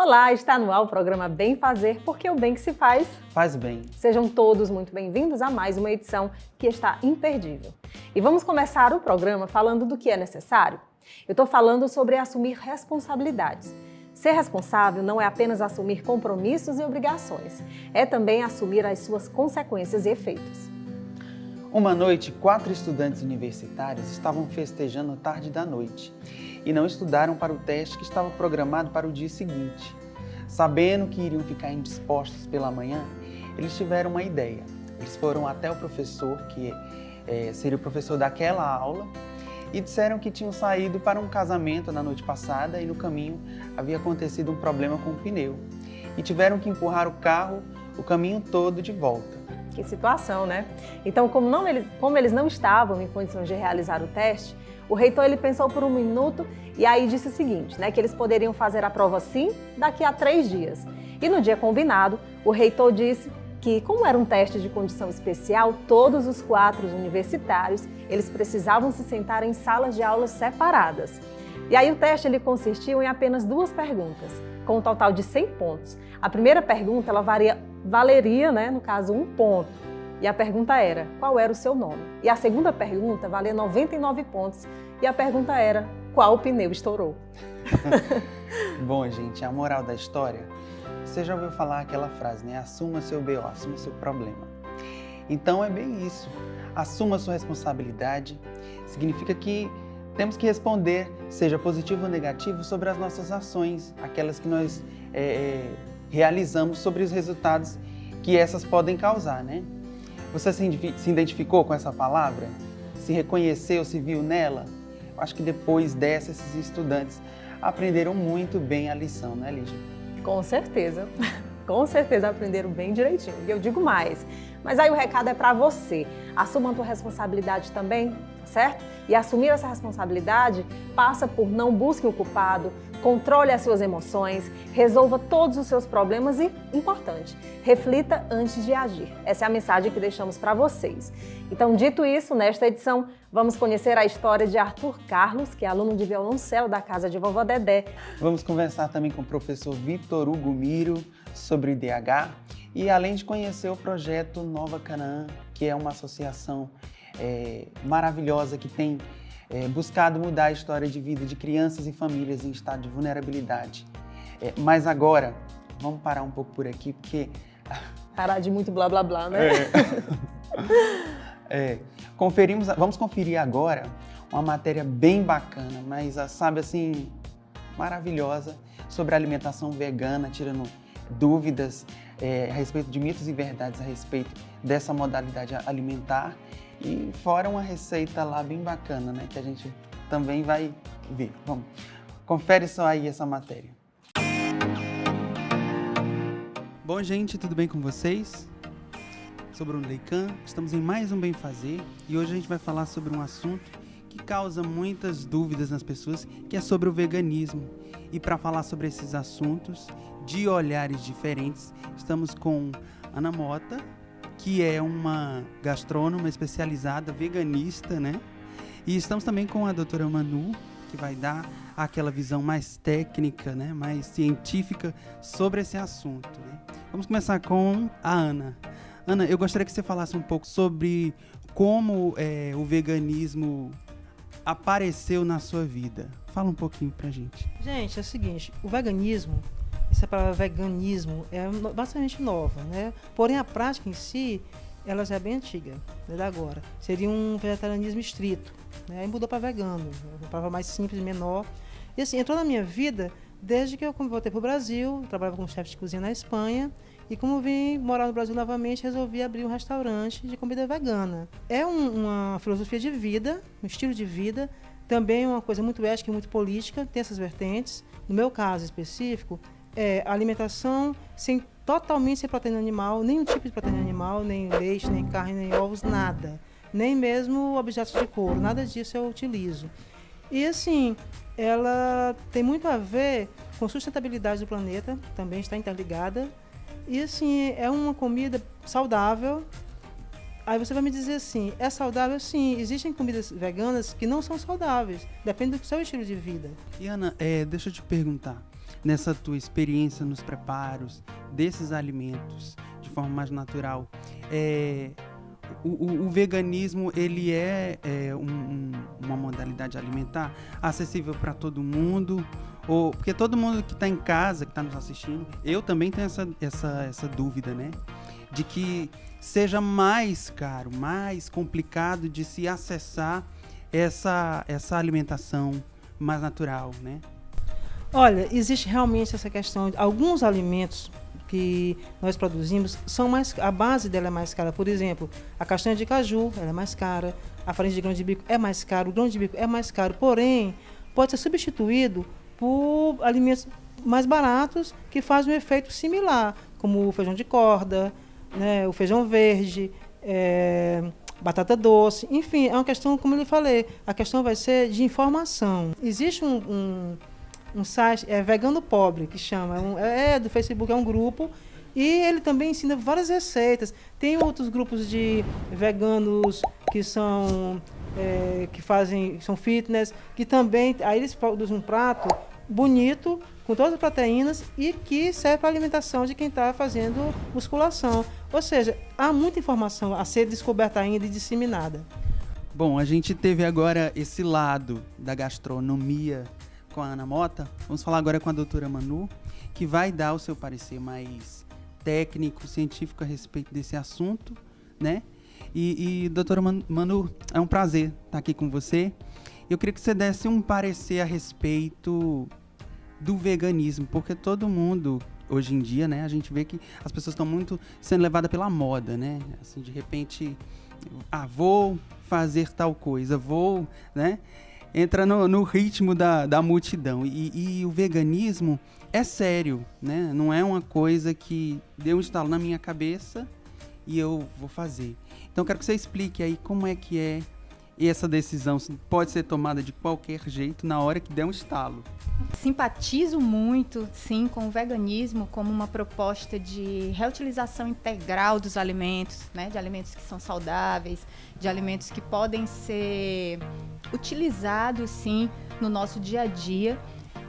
Olá, está no ar o programa Bem Fazer, porque o bem que se faz, faz bem. Sejam todos muito bem-vindos a mais uma edição que está imperdível. E vamos começar o programa falando do que é necessário. Eu estou falando sobre assumir responsabilidades. Ser responsável não é apenas assumir compromissos e obrigações, é também assumir as suas consequências e efeitos. Uma noite, 4 estudantes universitários estavam festejando tarde da noite e não estudaram para o teste que estava programado para o dia seguinte. Sabendo que iriam ficar indispostos pela manhã, eles tiveram uma ideia. Eles foram até o professor, que seria o professor daquela aula, e disseram que tinham saído para um casamento na noite passada e no caminho havia acontecido um problema com o pneu. E tiveram que empurrar o carro o caminho todo de volta. Que situação, né? Então, como eles não estavam em condições de realizar o teste, o reitor ele pensou por um minuto e aí disse o seguinte, né, que eles poderiam fazer a prova sim daqui a 3 dias. E no dia combinado, o reitor disse que, como era um teste de condição especial, todos os 4 universitários, eles precisavam se sentar em salas de aulas separadas. E aí o teste ele consistiu em apenas 2 perguntas, com um total de 100 pontos. A primeira pergunta ela valeria, né, no caso, 1 ponto. E a pergunta era, qual era o seu nome? E a segunda pergunta valia 99 pontos. E a pergunta era, qual pneu estourou? Bom, gente, a moral da história, você já ouviu falar aquela frase, né? Assuma seu BO, assuma seu problema. Então é bem isso. Assuma sua responsabilidade. Significa que temos que responder, seja positivo ou negativo, sobre as nossas ações, aquelas que nós realizamos, sobre os resultados que essas podem causar, né? Você se identificou com essa palavra? Se reconheceu, se viu nela? Eu acho que depois dessa, esses estudantes aprenderam muito bem a lição, né, Lígia? Com certeza. Com certeza aprenderam bem direitinho. E eu digo mais. Mas aí o recado é para você. Assuma a tua responsabilidade também, certo? E assumir essa responsabilidade passa por não busque o culpado, controle as suas emoções, resolva todos os seus problemas e, importante, reflita antes de agir. Essa é a mensagem que deixamos para vocês. Então, dito isso, nesta edição, vamos conhecer a história de Arthur Carlos, que é aluno de violoncelo da Casa de Vovó Dedé. Vamos conversar também com o professor Vitor Hugo Miro sobre o IDH e, além de conhecer o projeto Nova Canaã, que é uma associação maravilhosa que tem buscado mudar a história de vida de crianças e famílias em estado de vulnerabilidade. Mas agora, vamos parar um pouco por aqui, porque... Parar de muito blá blá blá, né? Vamos conferir agora uma matéria bem bacana, mas, sabe assim, maravilhosa, sobre a alimentação vegana, tirando dúvidas a respeito de mitos e verdades a respeito dessa modalidade alimentar. E fora uma receita lá bem bacana, né? Que a gente também vai ver. Vamos, confere só aí essa matéria. Bom, gente, tudo bem com vocês? Sou Bruno Leican, estamos em mais um Bem Fazer e hoje a gente vai falar sobre um assunto que causa muitas dúvidas nas pessoas, que é sobre o veganismo. E para falar sobre esses assuntos, de olhares diferentes, estamos com Ana Mota, que é uma gastrônoma especializada, veganista, né? E estamos também com a doutora Manu, que vai dar aquela visão mais técnica, né? Mais científica sobre esse assunto, né? Vamos começar com a Ana. Ana, eu gostaria que você falasse um pouco sobre como o veganismo apareceu na sua vida. Fala um pouquinho pra gente. Gente, é o seguinte, o veganismo, essa palavra veganismo é bastante nova, né? Porém, a prática em si, ela já é bem antiga, desde agora. Seria um vegetarianismo estrito, né? Aí mudou para vegano, uma palavra mais simples, menor. E assim, entrou na minha vida desde que eu voltei para o Brasil, trabalhava como chefe de cozinha na Espanha, e como vim morar no Brasil novamente, resolvi abrir um restaurante de comida vegana. É uma filosofia de vida, um estilo de vida, também uma coisa muito ética e muito política, tem essas vertentes. No meu caso específico, alimentação totalmente sem proteína animal, nenhum tipo de proteína animal, nem leite, nem carne, nem ovos, nada. Nem mesmo objetos de couro, nada disso eu utilizo. E assim, ela tem muito a ver com sustentabilidade do planeta, também está interligada. E assim, é uma comida saudável. Aí você vai me dizer assim, é saudável? Sim, existem comidas veganas que não são saudáveis, depende do seu estilo de vida. E Ana, deixa eu te perguntar, nessa tua experiência nos preparos desses alimentos de forma mais natural, o veganismo, ele é uma modalidade alimentar acessível para todo mundo? Porque todo mundo que está em casa, que está nos assistindo, eu também tenho essa dúvida, né? De que seja mais caro, mais complicado de se acessar essa alimentação mais natural, né? Olha, existe realmente essa questão. Alguns alimentos que nós produzimos a base dela é mais cara. Por exemplo, a castanha de caju, ela é mais cara, a farinha de grão de bico é mais caro, o grão de bico é mais caro, porém, pode ser substituído por alimentos mais baratos que fazem um efeito similar, como o feijão de corda, né, o feijão verde, batata doce, enfim, é uma questão, como eu lhe falei, a questão vai ser de informação. Existe um site, Vegano Pobre, que chama, do Facebook, é um grupo, e ele também ensina várias receitas. Tem outros grupos de veganos que são são fitness, que também, aí eles produzem um prato bonito, com todas as proteínas e que serve para a alimentação de quem está fazendo musculação. Ou seja, há muita informação a ser descoberta ainda e disseminada. Bom, a gente teve agora esse lado da gastronomia com a Ana Mota. Vamos falar agora com a doutora Manu, que vai dar o seu parecer mais técnico, científico a respeito desse assunto, né? E doutora Manu, é um prazer estar aqui com você. Eu queria que você desse um parecer a respeito do veganismo, porque todo mundo, hoje em dia, né, a gente vê que as pessoas estão muito sendo levadas pela moda, né? Assim, de repente, vou fazer tal coisa, né? Entra no ritmo da multidão. E o veganismo é sério, né? Não é uma coisa que deu um estalo na minha cabeça e eu vou fazer. Então, eu quero que você explique aí como é que é essa decisão. Pode ser tomada de qualquer jeito na hora que der um estalo. Simpatizo muito, sim, com o veganismo como uma proposta de reutilização integral dos alimentos, né? De alimentos que são saudáveis, de alimentos que podem ser utilizados, sim, no nosso dia a dia.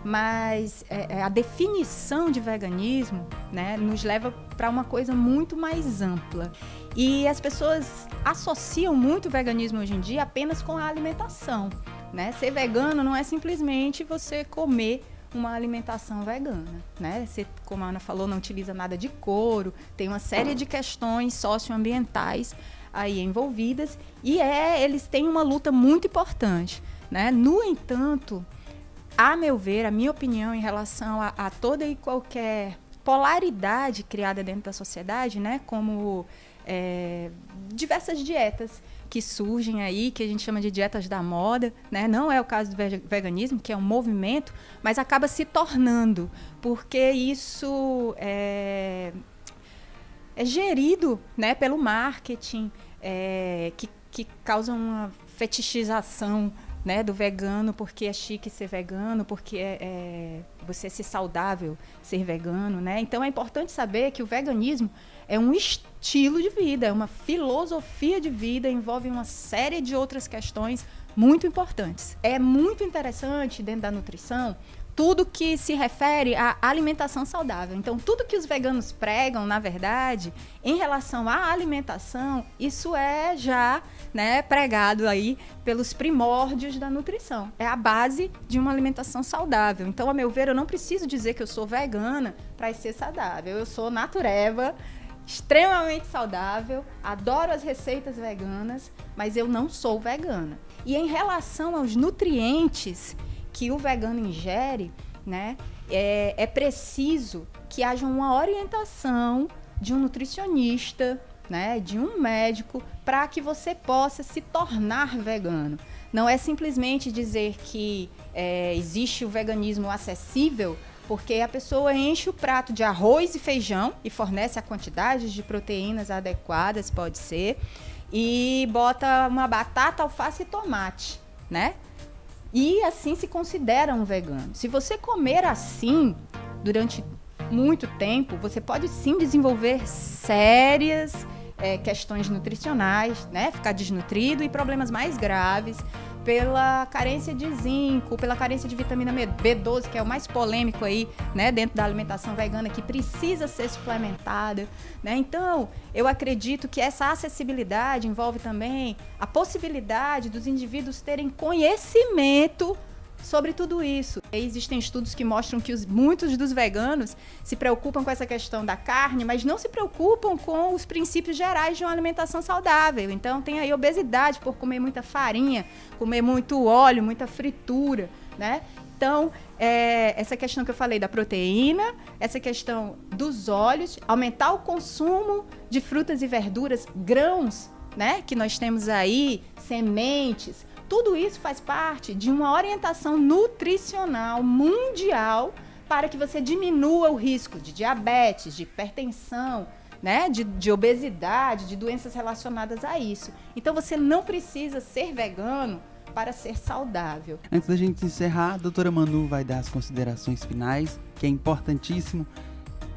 Mas a definição de veganismo, né, nos leva para uma coisa muito mais ampla. E as pessoas associam muito o veganismo hoje em dia apenas com a alimentação, né? Ser vegano não é simplesmente você comer uma alimentação vegana, né? Você, como a Ana falou, não utiliza nada de couro, tem uma série de questões socioambientais aí envolvidas e eles têm uma luta muito importante, né? No entanto, a meu ver, a minha opinião em relação a toda e qualquer polaridade criada dentro da sociedade, né? Como diversas dietas que surgem aí, que a gente chama de dietas da moda, né? Não é o caso do veganismo, que é um movimento, mas acaba se tornando, porque isso é gerido, né, pelo marketing, que causa uma fetichização, né, do vegano, porque é chique ser vegano, porque você ser saudável, ser vegano, né? Então é importante saber que o veganismo é um estilo de vida, é uma filosofia de vida, envolve uma série de outras questões muito importantes. É muito interessante dentro da nutrição tudo que se refere à alimentação saudável. Então, tudo que os veganos pregam, na verdade, em relação à alimentação, isso é já, né, pregado aí pelos primórdios da nutrição. É a base de uma alimentação saudável. Então, a meu ver, eu não preciso dizer que eu sou vegana para ser saudável. Eu sou natureba, extremamente saudável, adoro as receitas veganas, mas eu não sou vegana. E em relação aos nutrientes que o vegano ingere, né, é preciso que haja uma orientação de um nutricionista, né, de um médico, para que você possa se tornar vegano. Não é simplesmente dizer que existe o veganismo acessível, porque a pessoa enche o prato de arroz e feijão e fornece a quantidade de proteínas adequadas, pode ser, e bota uma batata, alface e tomate, né? E assim se considera um vegano. Se você comer assim durante muito tempo, você pode sim desenvolver sérias questões nutricionais, né? Ficar desnutrido e problemas mais graves pela carência de zinco, pela carência de vitamina B12, que é o mais polêmico aí, né, dentro da alimentação vegana, que precisa ser suplementada, né? Então, eu acredito que essa acessibilidade envolve também a possibilidade dos indivíduos terem conhecimento sobre tudo isso. Existem estudos que mostram que muitos dos veganos se preocupam com essa questão da carne, mas não se preocupam com os princípios gerais de uma alimentação saudável. Então, tem aí obesidade por comer muita farinha, comer muito óleo, muita fritura, né? Então, essa questão que eu falei da proteína, essa questão dos óleos, aumentar o consumo de frutas e verduras, grãos, né? Que nós temos aí, sementes. Tudo isso faz parte de uma orientação nutricional mundial para que você diminua o risco de diabetes, de hipertensão, né? de obesidade, de doenças relacionadas a isso. Então, você não precisa ser vegano para ser saudável. Antes da gente encerrar, a doutora Manu vai dar as considerações finais, que é importantíssimo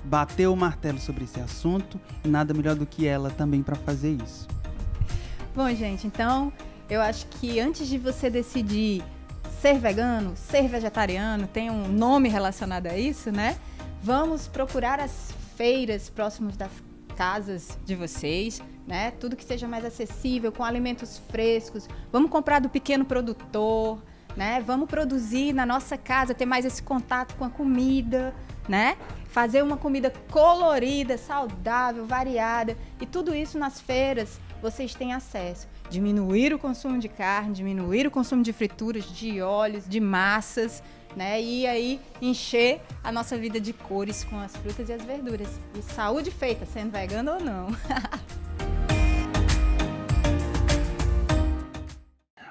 bater o martelo sobre esse assunto, e nada melhor do que ela também para fazer isso. Bom, gente, então, eu acho que antes de você decidir ser vegano, ser vegetariano, tem um nome relacionado a isso, né? Vamos procurar as feiras próximas das casas de vocês, né? Tudo que seja mais acessível, com alimentos frescos. Vamos comprar do pequeno produtor, né? Vamos produzir na nossa casa, ter mais esse contato com a comida, né? Fazer uma comida colorida, saudável, variada. E tudo isso nas feiras vocês têm acesso. Diminuir o consumo de carne, diminuir o consumo de frituras, de óleos, de massas, né? E aí encher a nossa vida de cores com as frutas e as verduras. E saúde feita, sendo vegano ou não.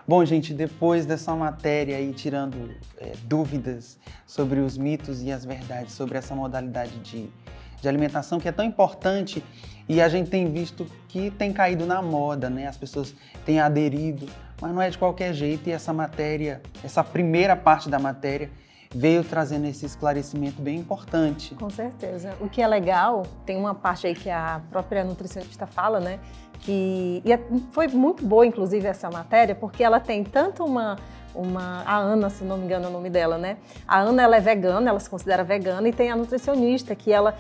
Bom, gente, depois dessa matéria aí, tirando dúvidas sobre os mitos e as verdades sobre essa modalidade de alimentação que é tão importante, e a gente tem visto que tem caído na moda, né? As pessoas têm aderido, mas não é de qualquer jeito, e essa matéria, essa primeira parte da matéria, veio trazendo esse esclarecimento bem importante. Com certeza. O que é legal, tem uma parte aí que a própria nutricionista fala, né? Foi muito boa, inclusive, essa matéria, porque ela tem tanto a Ana, se não me engano é o nome dela, né? A Ana, ela é vegana, ela se considera vegana, e tem a nutricionista, que ela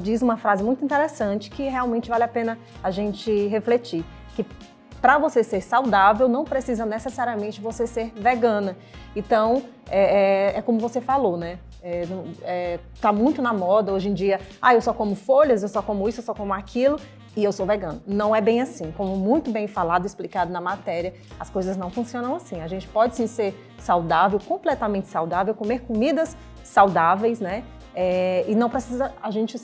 diz uma frase muito interessante, que realmente vale a pena a gente refletir, que para você ser saudável, não precisa necessariamente você ser vegana. Então, é como você falou, né? Tá muito na moda hoje em dia, eu só como folhas, eu só como isso, eu só como aquilo, e eu sou vegano. Não é bem assim. Como muito bem falado, explicado na matéria, as coisas não funcionam assim. A gente pode sim ser saudável, completamente saudável, comer comidas saudáveis, né? E não precisa a gente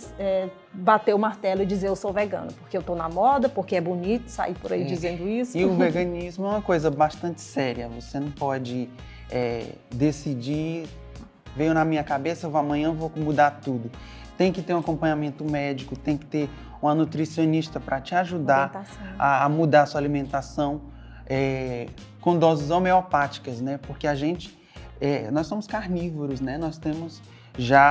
bater o martelo e dizer eu sou vegano, porque eu tô na moda, porque é bonito sair por aí dizendo isso. E o veganismo é uma coisa bastante séria. Você não pode decidir, veio na minha cabeça, amanhã eu vou mudar tudo. Tem que ter um acompanhamento médico, tem que ter uma nutricionista para te ajudar a mudar a sua alimentação com doses homeopáticas, né? Porque nós somos carnívoros, né? Nós temos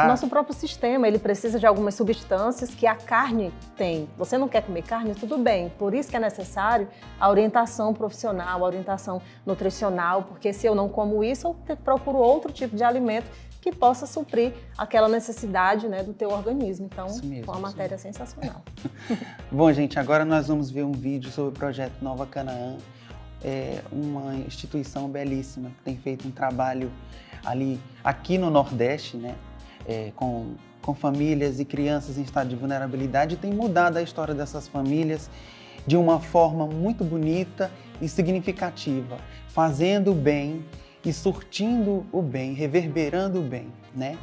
Nosso próprio sistema, ele precisa de algumas substâncias que a carne tem. Você não quer comer carne? Tudo bem. Por isso que é necessário a orientação profissional, a orientação nutricional, porque se eu não como isso, eu procuro outro tipo de alimento que possa suprir aquela necessidade, né, do teu organismo. Então, foi uma matéria sensacional. Bom, gente, agora nós vamos ver um vídeo sobre o projeto Nova Canaã, uma instituição belíssima que tem feito um trabalho aqui no Nordeste, né, com famílias e crianças em estado de vulnerabilidade, e tem mudado a história dessas famílias de uma forma muito bonita e significativa, fazendo o bem e surtindo o bem, reverberando o bem, né?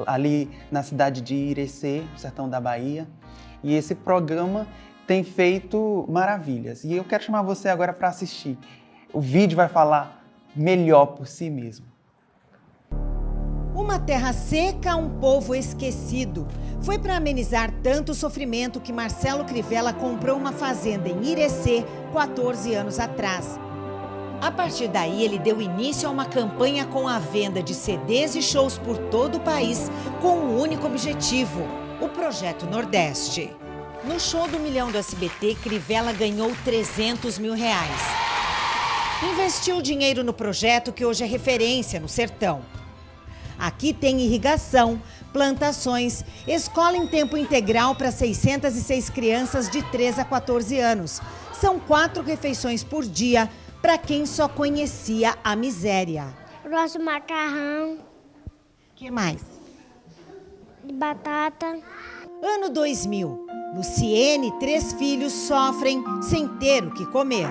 Ali na cidade de Irecê, no sertão da Bahia. E esse programa tem feito maravilhas. E eu quero chamar você agora para assistir. O vídeo vai falar melhor por si mesmo. Uma terra seca, um povo esquecido. Foi para amenizar tanto sofrimento que Marcelo Crivella comprou uma fazenda em Irecê 14 anos atrás. A partir daí, ele deu início a uma campanha com a venda de CDs e shows por todo o país, com um único objetivo: o Projeto Nordeste. No show do Milhão do SBT, Crivella ganhou R$300 mil. Investiu dinheiro no projeto que hoje é referência no sertão. Aqui tem irrigação, plantações, escola em tempo integral para 606 crianças de 3 a 14 anos. São 4 refeições por dia para quem só conhecia a miséria. Eu gosto de macarrão, O que mais? de batata. Ano 2000. Luciene e 3 filhos sofrem sem ter o que comer.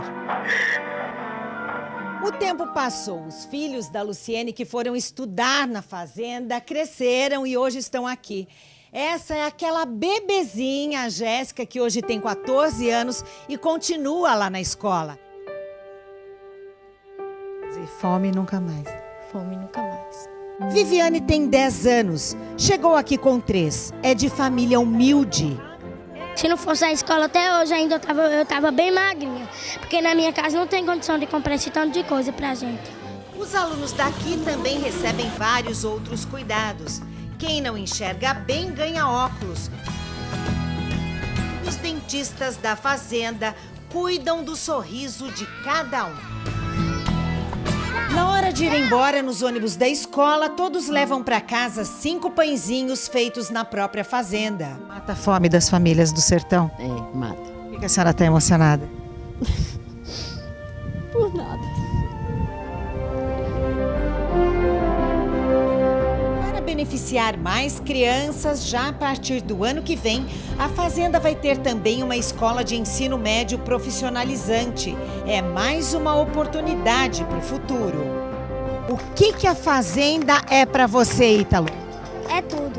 O tempo passou. Os filhos da Luciene que foram estudar na fazenda cresceram e hoje estão aqui. Essa é aquela bebezinha, a Jéssica, que hoje tem 14 anos e continua lá na escola. E fome nunca mais. Fome nunca mais. Viviane tem 10 anos. Chegou aqui com 3. É de família humilde. Se não fosse a escola até hoje ainda eu tava bem magrinha, porque na minha casa não tem condição de comprar esse tanto de coisa pra gente. Os alunos daqui também recebem vários outros cuidados. Quem não enxerga bem ganha óculos. Os dentistas da fazenda cuidam do sorriso de cada um. Na hora de ir embora nos ônibus da escola, todos levam para casa 5 pãezinhos feitos na própria fazenda. Mata a fome das famílias do sertão. É, mata. Por que a senhora está emocionada? Por nada. Para beneficiar mais crianças, já a partir do ano que vem, a fazenda vai ter também uma escola de ensino médio profissionalizante. É mais uma oportunidade para o futuro. O que a fazenda é para você, Ítalo? É tudo,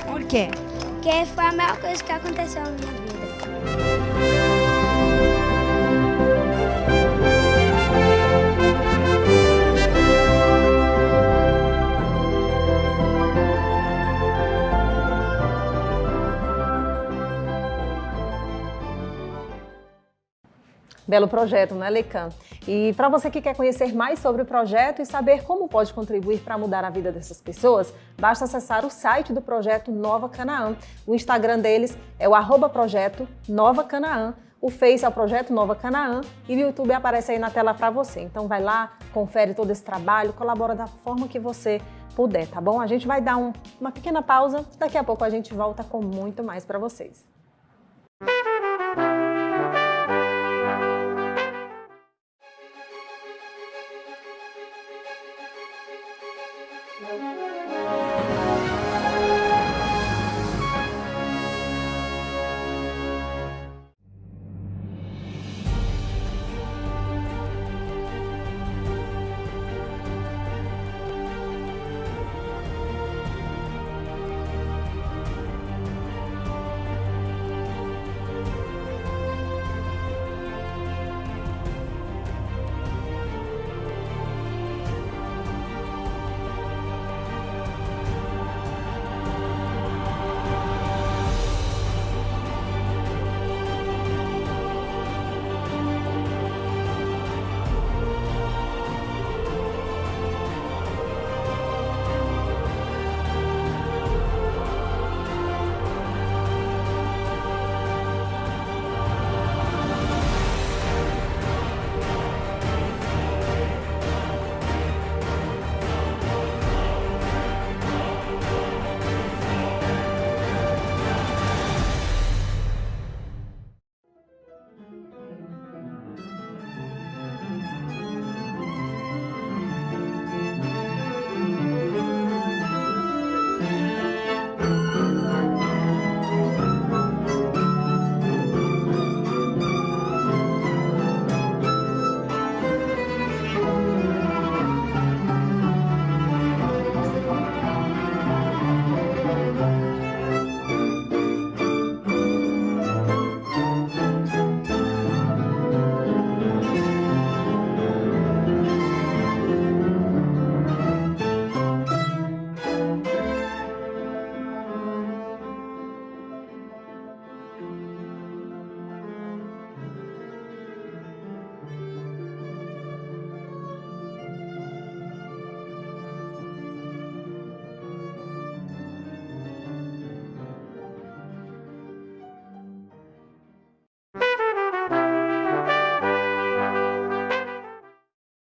Por quê? porque foi a melhor coisa que aconteceu na minha vida. Belo projeto, né, Leican? E para você que quer conhecer mais sobre o projeto e saber como pode contribuir para mudar a vida dessas pessoas, basta acessar o site do Projeto Nova Canaã. O Instagram deles é o @projeto Nova Canaã, o Face é o Projeto Nova Canaã e o YouTube aparece aí na tela para você. Então vai lá, confere todo esse trabalho, colabora da forma que você puder, tá bom? A gente vai dar uma pequena pausa, daqui a pouco a gente volta com muito mais para vocês.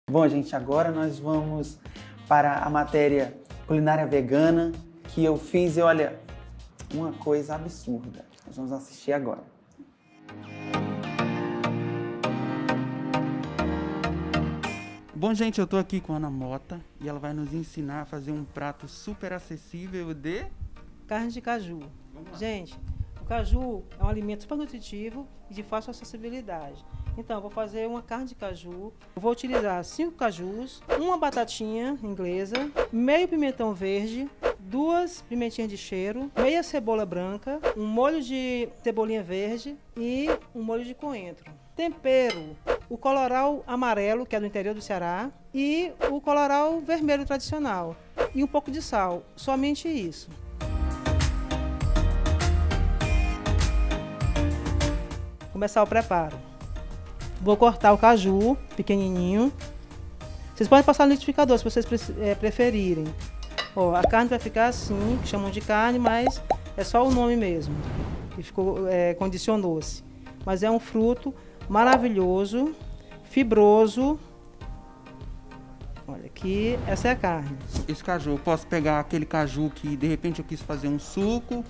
Bom, gente, agora nós vamos para a matéria culinária vegana que eu fiz e olha, uma coisa absurda. Nós vamos assistir agora. Bom, gente, eu tô aqui com a Ana Mota e ela vai nos ensinar a fazer um prato super acessível de... Carne de caju. Gente, o caju é um alimento super nutritivo e de fácil acessibilidade. Então, eu vou fazer uma carne de caju. Eu vou utilizar 5 cajus, uma batatinha inglesa, meio pimentão verde, 2 pimentinhas de cheiro, meia cebola branca, um molho de cebolinha verde e um molho de coentro. Tempero, o coloral amarelo, que é do interior do Ceará, e o coloral vermelho tradicional. E um pouco de sal, somente isso. Começar o preparo. Vou cortar o caju pequenininho. Vocês podem passar no liquidificador se vocês preferirem. Ó, a carne vai ficar assim, que chamam de carne, mas é só o nome mesmo. E condicionou-se. Mas é um fruto maravilhoso, fibroso. Olha aqui, essa é a carne. Esse caju, eu posso pegar aquele caju que de repente eu quis fazer um suco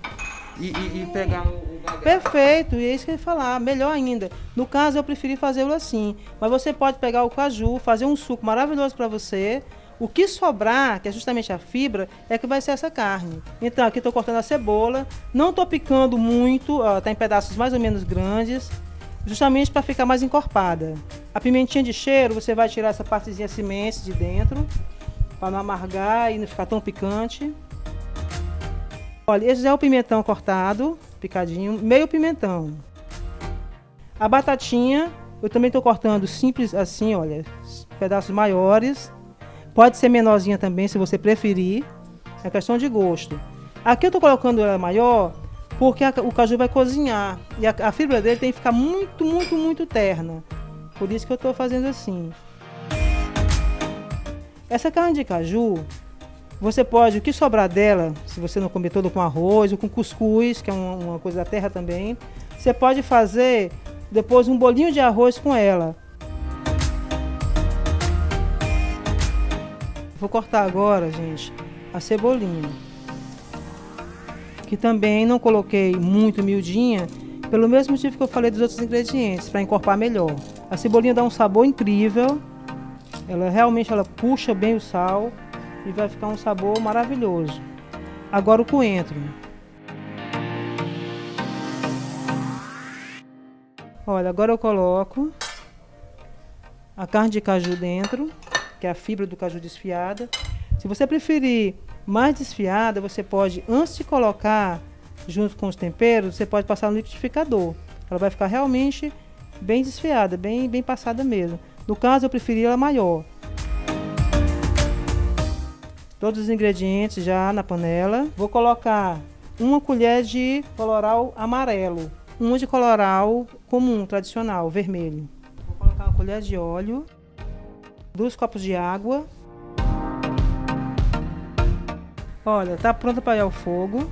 e pegar o bagaço. Perfeito, e é isso que eu ia falar, melhor ainda. No caso, eu preferi fazê-lo assim, mas você pode pegar o caju, fazer um suco maravilhoso para você. O que sobrar, que é justamente a fibra, é que vai ser essa carne. Então, aqui estou cortando a cebola, não estou picando muito, está em pedaços mais ou menos grandes, justamente para ficar mais encorpada. A pimentinha de cheiro, você vai tirar essa partezinha sementes de dentro, para não amargar e não ficar tão picante. Olha, esse já é o pimentão cortado, picadinho, meio pimentão. A batatinha, eu também estou cortando simples assim, olha, pedaços maiores. Pode ser menorzinha também, se você preferir. É questão de gosto. Aqui eu estou colocando ela maior, porque o caju vai cozinhar. E a fibra dele tem que ficar muito, muito, muito terna. Por isso que eu estou fazendo assim. Essa carne de caju... Você pode, o que sobrar dela, se você não comer todo com arroz ou com cuscuz, que é uma coisa da terra também, você pode fazer depois um bolinho de arroz com ela. Vou cortar agora, gente, a cebolinha. Que também não coloquei muito miudinha, pelo mesmo motivo que eu falei dos outros ingredientes, para encorpar melhor. A cebolinha dá um sabor incrível, ela realmente puxa bem o sal. E vai ficar um sabor maravilhoso. Agora o coentro. Olha, agora eu coloco a carne de caju dentro, que é a fibra do caju desfiada. Se você preferir mais desfiada, você pode, antes de colocar junto com os temperos, você pode passar no liquidificador. Ela vai ficar realmente bem desfiada, bem passada mesmo. No caso, eu preferi ela maior. Todos os ingredientes já na panela. Vou colocar uma colher de coloral amarelo, uma de coloral comum, tradicional, vermelho. Vou colocar uma colher de óleo, 2 copos de água. Olha, tá pronta para ir ao fogo.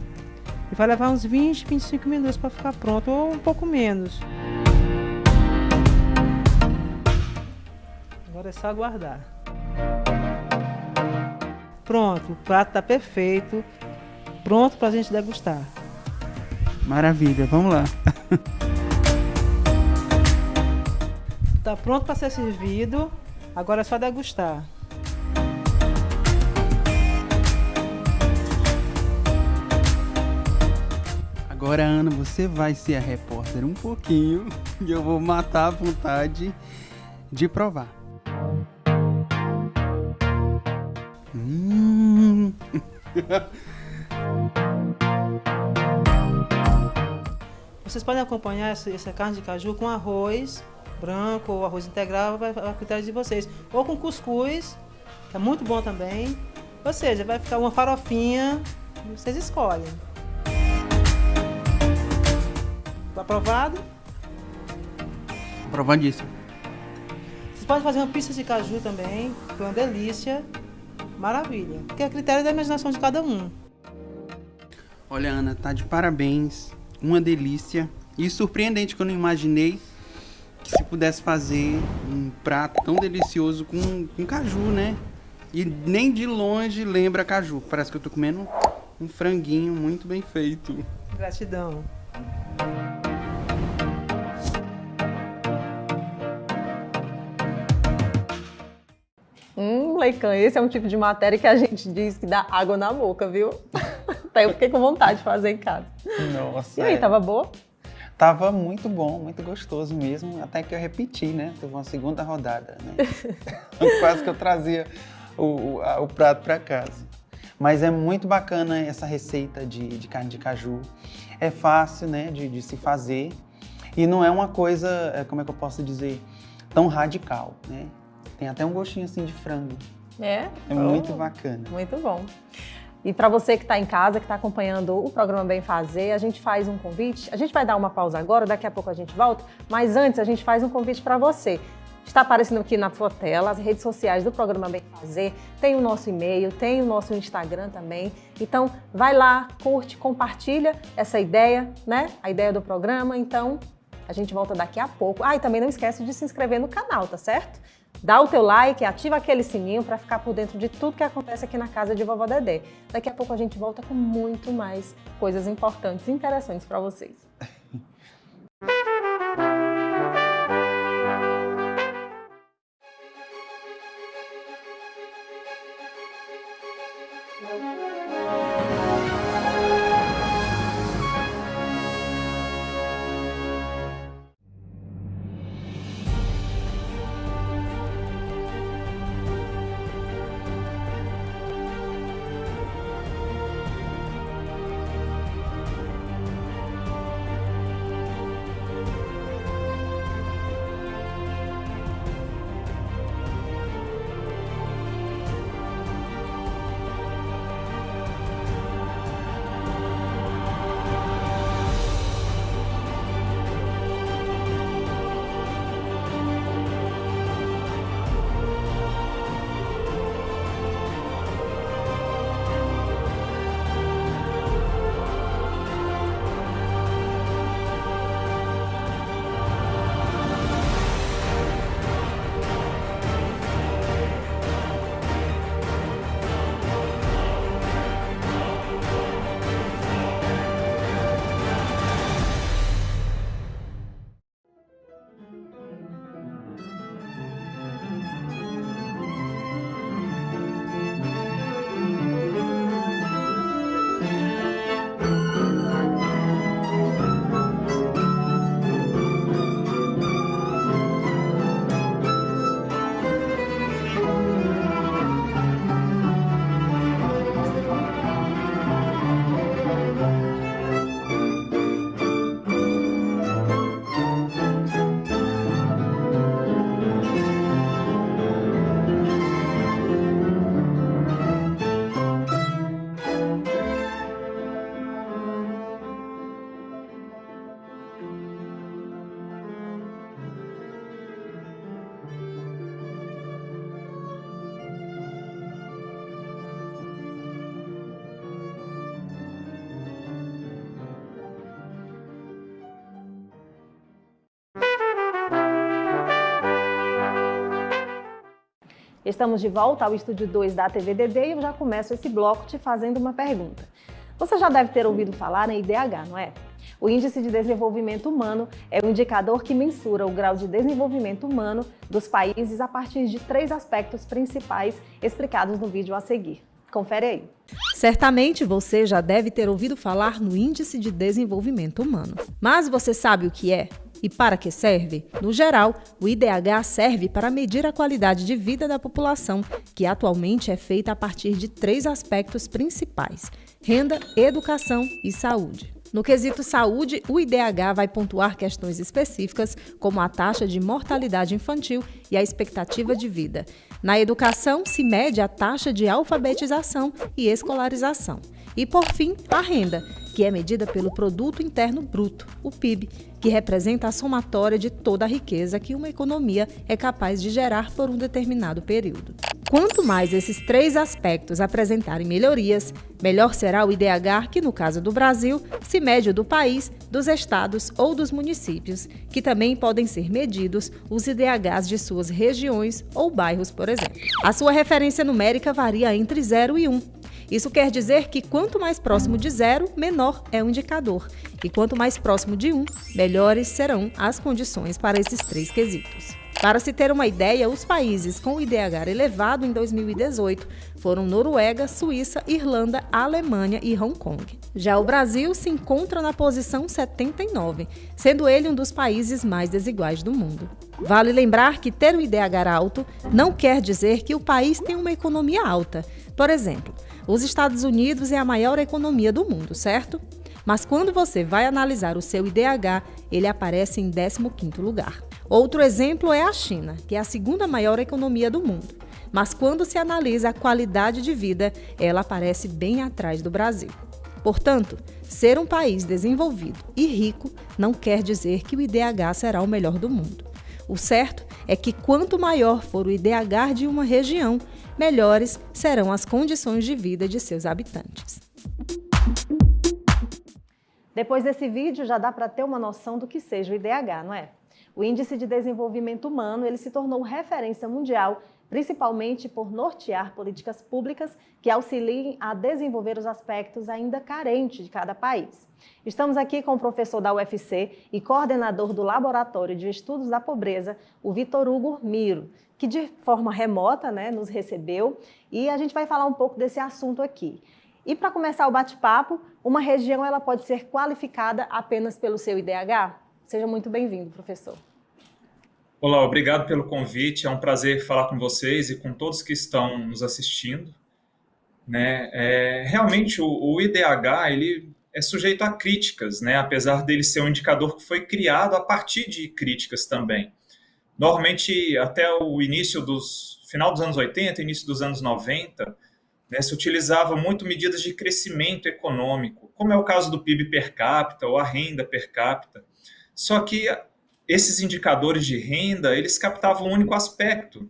E vai levar uns 20, 25 minutos para ficar pronto, ou um pouco menos. Agora é só aguardar. Pronto, o prato está perfeito, pronto para a gente degustar. Maravilha, vamos lá. Está pronto para ser servido, agora é só degustar. Agora, Ana, você vai ser a repórter um pouquinho e eu vou matar a vontade de provar. Vocês podem acompanhar essa carne de caju com arroz branco ou arroz integral, vai a critério de vocês. Ou com cuscuz, que é muito bom também. Ou seja, vai ficar uma farofinha, vocês escolhem. Aprovado? Aprovadíssimo. Vocês podem fazer uma pizza de caju também, que é uma delícia. Maravilha. Que é a critério da imaginação de cada um. Olha, Ana, tá de parabéns. Uma delícia. E surpreendente que eu não imaginei que se pudesse fazer um prato tão delicioso com caju, né? E nem de longe lembra caju. Parece que eu tô comendo um franguinho muito bem feito. Gratidão. Leican, esse é um tipo de matéria que a gente diz que dá água na boca, viu? Até eu fiquei com vontade de fazer em casa. Nossa. E aí, tava boa? Tava muito bom, muito gostoso mesmo, até que eu repeti, né? Teve uma segunda rodada, né? Quase que eu trazia o prato para casa. Mas é muito bacana essa receita de carne de caju. É fácil, né, de se fazer. E não é uma coisa, como é que eu posso dizer, tão radical, né? Tem até um gostinho assim de frango. É muito bacana. Muito bom. E para você que está em casa, que está acompanhando o programa Bem Fazer, a gente faz um convite. A gente vai dar uma pausa agora, daqui a pouco a gente volta. Mas antes a gente faz um convite para você. Está aparecendo aqui na sua tela as redes sociais do programa Bem Fazer. Tem o nosso e-mail, tem o nosso Instagram também. Então vai lá, curte, compartilha essa ideia, né? A ideia do programa. Então a gente volta daqui a pouco. E também não esquece de se inscrever no canal, tá certo? Dá o teu like, ativa aquele sininho para ficar por dentro de tudo que acontece aqui na casa de Vovó Dedé. Daqui a pouco a gente volta com muito mais coisas importantes e interessantes para vocês. Estamos de volta ao Estúdio 2 da TV Dedé e eu já começo esse bloco te fazendo uma pergunta. Você já deve ter ouvido falar em IDH, não é? O Índice de Desenvolvimento Humano é um indicador que mensura o grau de desenvolvimento humano dos países a partir de 3 aspectos principais explicados no vídeo a seguir. Confere aí. Certamente você já deve ter ouvido falar no Índice de Desenvolvimento Humano. Mas você sabe o que é? E para que serve? No geral, o IDH serve para medir a qualidade de vida da população, que atualmente é feita a partir de 3 aspectos principais: renda, educação e saúde. No quesito saúde, o IDH vai pontuar questões específicas, como a taxa de mortalidade infantil e a expectativa de vida. Na educação, se mede a taxa de alfabetização e escolarização. E, por fim, a renda, que é medida pelo Produto Interno Bruto, o PIB, que representa a somatória de toda a riqueza que uma economia é capaz de gerar por um determinado período. Quanto mais esses 3 aspectos apresentarem melhorias, melhor será o IDH, que no caso do Brasil, se mede o do país, dos estados ou dos municípios, que também podem ser medidos os IDHs de suas regiões ou bairros, por exemplo. A sua referência numérica varia entre 0 e 1. Isso quer dizer que quanto mais próximo de 0, menor é o indicador. E quanto mais próximo de 1, melhores serão as condições para esses 3 quesitos. Para se ter uma ideia, os países com o IDH elevado em 2018 foram Noruega, Suíça, Irlanda, Alemanha e Hong Kong. Já o Brasil se encontra na posição 79, sendo ele um dos países mais desiguais do mundo. Vale lembrar que ter um IDH alto não quer dizer que o país tem uma economia alta. Por exemplo, os Estados Unidos é a maior economia do mundo, certo? Mas quando você vai analisar o seu IDH, ele aparece em 15º lugar. Outro exemplo é a China, que é a 2ª maior economia do mundo. Mas quando se analisa a qualidade de vida, ela aparece bem atrás do Brasil. Portanto, ser um país desenvolvido e rico não quer dizer que o IDH será o melhor do mundo. O certo é que quanto maior for o IDH de uma região, melhores serão as condições de vida de seus habitantes. Depois desse vídeo, já dá para ter uma noção do que seja o IDH, não é? O Índice de Desenvolvimento Humano ele se tornou referência mundial, principalmente por nortear políticas públicas que auxiliem a desenvolver os aspectos ainda carentes de cada país. Estamos aqui com o professor da UFC e coordenador do Laboratório de Estudos da Pobreza, o Vitor Hugo Miro, que de forma remota, nos recebeu, e a gente vai falar um pouco desse assunto aqui. E para começar o bate-papo, uma região ela pode ser qualificada apenas pelo seu IDH? Seja muito bem-vindo, professor. Olá, obrigado pelo convite. É um prazer falar com vocês e com todos que estão nos assistindo. Realmente, o IDH ele é sujeito a críticas, apesar dele ser um indicador que foi criado a partir de críticas também. Normalmente, até o final dos anos 80, início dos anos 90, se utilizava muito medidas de crescimento econômico, como é o caso do PIB per capita ou a renda per capita. Só que esses indicadores de renda, eles captavam um único aspecto,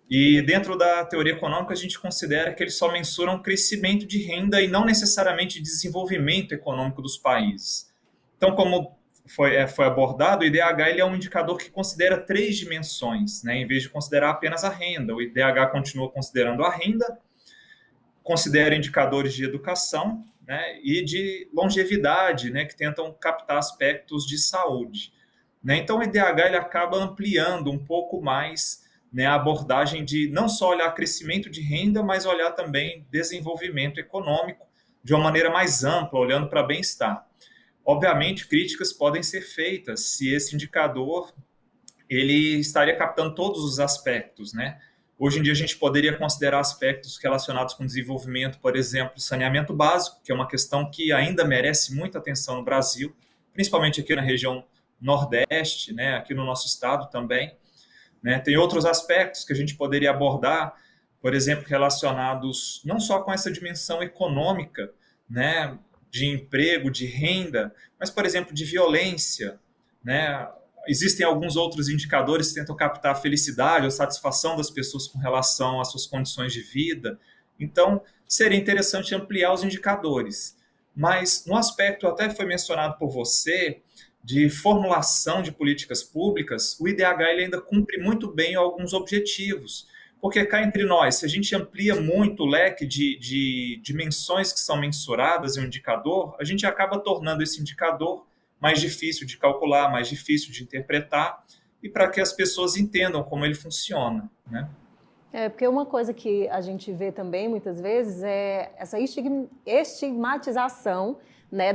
E dentro da teoria econômica, a gente considera que eles só mensuram crescimento de renda e não necessariamente desenvolvimento econômico dos países. Então, como foi abordado, o IDH ele é um indicador que considera 3 dimensões, em vez de considerar apenas a renda. O IDH continua considerando a renda, considera indicadores de educação, e de longevidade, que tentam captar aspectos de saúde. Então, o IDH ele acaba ampliando um pouco mais a abordagem de não só olhar crescimento de renda, mas olhar também desenvolvimento econômico de uma maneira mais ampla, olhando para bem-estar. Obviamente, críticas podem ser feitas se esse indicador ele estaria captando todos os aspectos, Hoje em dia, a gente poderia considerar aspectos relacionados com desenvolvimento, por exemplo, saneamento básico, que é uma questão que ainda merece muita atenção no Brasil, principalmente aqui na região Nordeste, aqui no nosso estado também. Tem outros aspectos que a gente poderia abordar, por exemplo, relacionados não só com essa dimensão econômica, de emprego, de renda, mas, por exemplo, de violência, Existem alguns outros indicadores que tentam captar a felicidade ou satisfação das pessoas com relação às suas condições de vida. Então, seria interessante ampliar os indicadores. Mas, no aspecto, até foi mencionado por você, de formulação de políticas públicas, o IDH ele ainda cumpre muito bem alguns objetivos. Porque cá entre nós, se a gente amplia muito o leque de dimensões que são mensuradas em um indicador, a gente acaba tornando esse indicador mais difícil de calcular, mais difícil de interpretar, e para que as pessoas entendam como ele funciona, Porque uma coisa que a gente vê também, muitas vezes, é essa estigmatização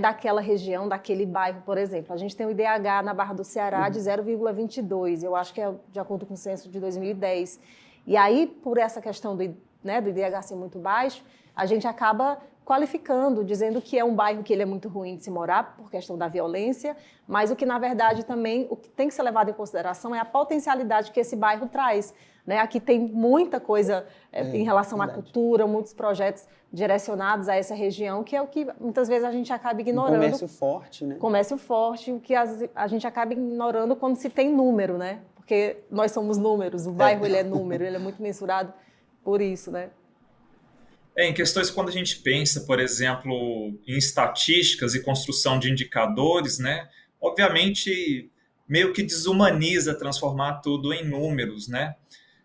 daquela região, daquele bairro, por exemplo. A gente tem o IDH na Barra do Ceará de 0,22, eu acho que é de acordo com o censo de 2010. E aí, por essa questão do IDH ser muito baixo, a gente acaba qualificando, dizendo que é um bairro que ele é muito ruim de se morar por questão da violência, mas o que, na verdade, também o que tem que ser levado em consideração é a potencialidade que esse bairro traz. Aqui tem muita coisa em relação à cultura, muitos projetos direcionados a essa região, que é o que muitas vezes a gente acaba ignorando. Um comércio forte, Comércio forte, o que a gente acaba ignorando quando se tem número, Porque nós somos números, o bairro ele é número, ele é muito mensurado por isso, né? Em questões quando a gente pensa, por exemplo, em estatísticas e construção de indicadores, né? Obviamente, meio que desumaniza transformar tudo em números, né?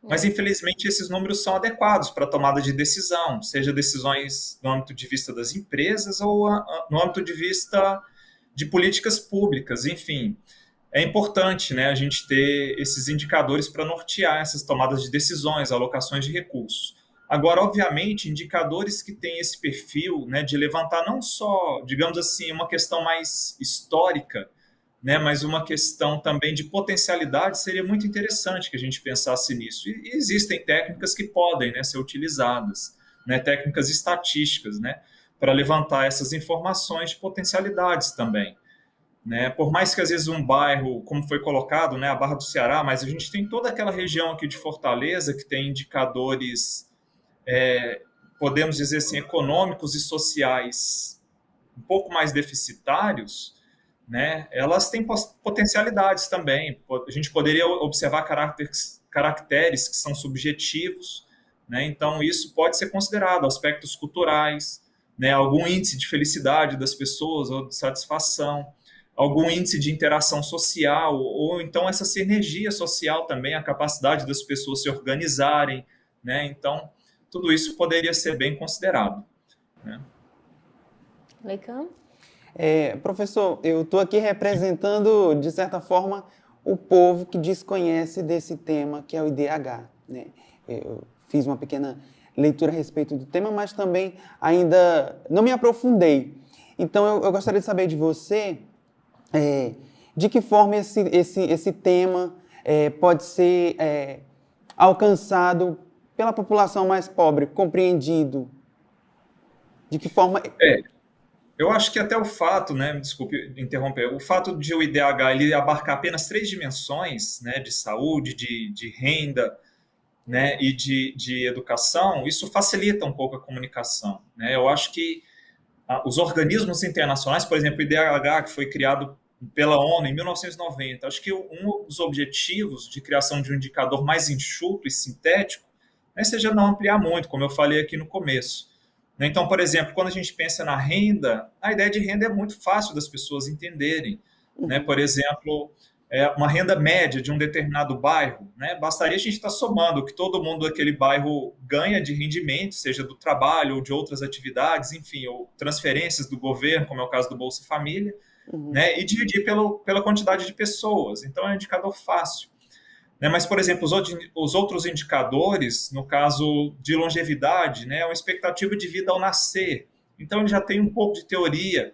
Mas, infelizmente, esses números são adequados para a tomada de decisão, seja decisões no âmbito de vista das empresas ou no âmbito de vista de políticas públicas, enfim. É importante, né, a gente ter esses indicadores para nortear essas tomadas de decisões, alocações de recursos. Agora, obviamente, indicadores que têm esse perfil, né, de levantar não só, digamos assim, uma questão mais histórica, né, mas uma questão também de potencialidade, seria muito interessante que a gente pensasse nisso. E existem técnicas que podem, né, ser utilizadas, né, técnicas estatísticas, né, para levantar essas informações de potencialidades também. Né? Por mais que às vezes um bairro, como foi colocado, né, a Barra do Ceará, mas a gente tem toda aquela região aqui de Fortaleza que tem indicadores, podemos dizer assim, econômicos e sociais um pouco mais deficitários, né? Elas têm potencialidades também. A gente poderia observar caracteres que são subjetivos, né? Então isso pode ser considerado aspectos culturais, né? Algum índice de felicidade das pessoas ou de satisfação, algum índice de interação social, ou então essa sinergia social também, a capacidade das pessoas se organizarem, né? Então, tudo isso poderia ser bem considerado, né? Leican? Professor, eu estou aqui representando, de certa forma, o povo que desconhece desse tema, que é o IDH, né? Eu fiz uma pequena leitura a respeito do tema, mas também ainda não me aprofundei. Então, eu gostaria de saber de você... de que forma esse tema pode ser alcançado pela população mais pobre, compreendido? De que forma... Eu acho que até o fato, né, desculpe interromper, o fato de o IDH ele abarcar apenas 3 dimensões, né, de saúde, de renda, né, e de educação, isso facilita um pouco a comunicação, né? Eu acho que os organismos internacionais, por exemplo, o IDH, que foi criado pela ONU em 1990, acho que um dos objetivos de criação de um indicador mais enxuto e sintético, né, seja não ampliar muito, como eu falei aqui no começo. Então, por exemplo, quando a gente pensa na renda, a ideia de renda é muito fácil das pessoas entenderem, né? Por exemplo, uma renda média de um determinado bairro, né? Bastaria a gente estar somando o que todo mundo daquele bairro ganha de rendimento, seja do trabalho ou de outras atividades, enfim, ou transferências do governo, como é o caso do Bolsa Família, né? E dividir pela quantidade de pessoas. Então, é um indicador fácil. Né? Mas, por exemplo, os outros indicadores, no caso de longevidade, né, é uma expectativa de vida ao nascer. Então, ele já tem um pouco de teoria,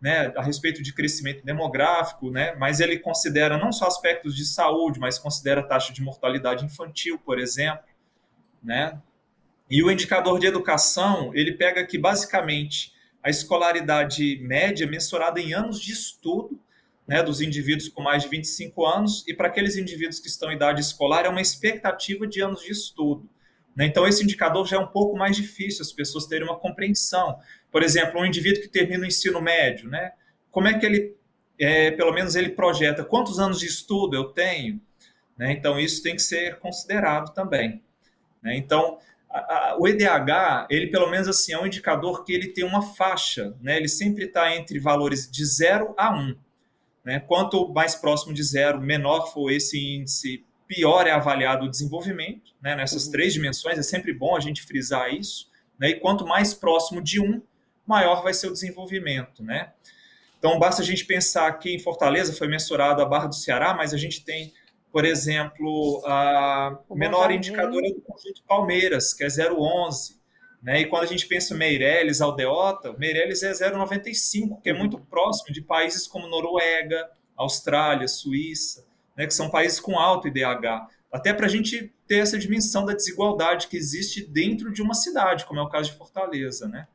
né, a respeito de crescimento demográfico, né, mas ele considera não só aspectos de saúde, mas considera a taxa de mortalidade infantil, por exemplo. Né? E o indicador de educação, ele pega aqui, basicamente, a escolaridade média mensurada em anos de estudo, né, dos indivíduos com mais de 25 anos, e para aqueles indivíduos que estão em idade escolar, é uma expectativa de anos de estudo. Né? Então, esse indicador já é um pouco mais difícil, as pessoas terem uma compreensão. Por exemplo, um indivíduo que termina o ensino médio, né, como é que ele, pelo menos ele projeta, quantos anos de estudo eu tenho? Né? Então, isso tem que ser considerado também. Né? Então, o IDH, ele pelo menos assim, é um indicador que ele tem uma faixa, né? Ele sempre está entre valores de 0 a 1. Né? Quanto mais próximo de 0, menor for esse índice, pior é avaliado o desenvolvimento, né? Nessas 3 dimensões, é sempre bom a gente frisar isso, né? E quanto mais próximo de 1, maior vai ser o desenvolvimento, né? Então, basta a gente pensar que em Fortaleza foi mensurado a Barra do Ceará, mas a gente tem, por exemplo, o menor indicador é do Conjunto Palmeiras, que é 0,11. Né? E quando a gente pensa em Meireles, Aldeota, Meireles é 0,95, que é muito próximo de países como Noruega, Austrália, Suíça, né? Que são países com alto IDH. Até para a gente ter essa dimensão da desigualdade que existe dentro de uma cidade, como é o caso de Fortaleza. Né?